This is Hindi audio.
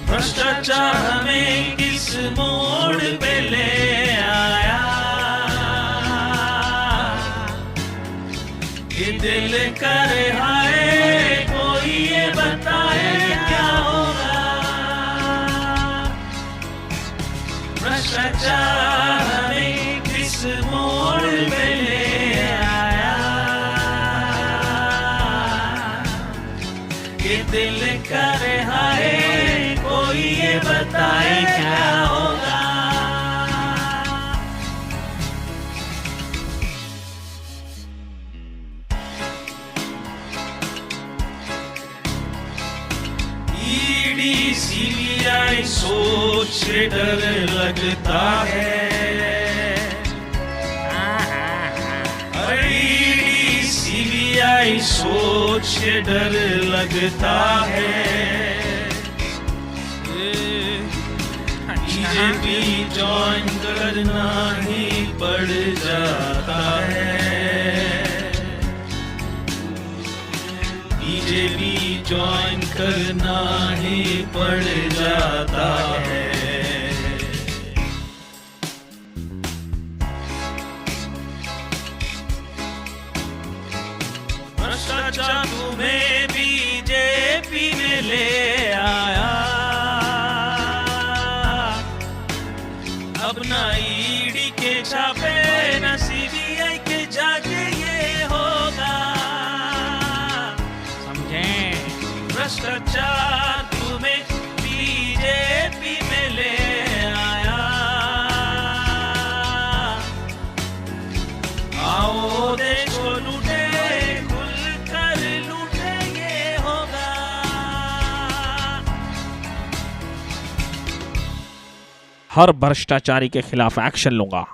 भ्रष्टाचार हमें किस मोड़ पे ले आया, ये दिल करे हाय कोई ये बताए क्या होगा। भ्रष्टाचार हमें किस मोड़ पे ले आया, ये दिल करे हाय कोई ये बताए क्या होगा। ईडी सीबीआई सोच से डर लगता है, ईडी सीबीआई सोच से डर लगता है। बीजेपी ज्वाइन करना ही पड़ जाता है, बीजेपी ज्वाइन करना ही पड़ जाता है। भ्रष्टाचार तुम्हें बीजेपी में ले आया, अब ना ईडी के छापे ना सीबीआई के जाके ये होगा, समझे। भ्रष्टाचार तुम्हें बीजेपी में ले आया, आओ देश को लूटे खुल कर लूटे ये होगा। हर भ्रष्टाचारी के खिलाफ एक्शन लूंगा।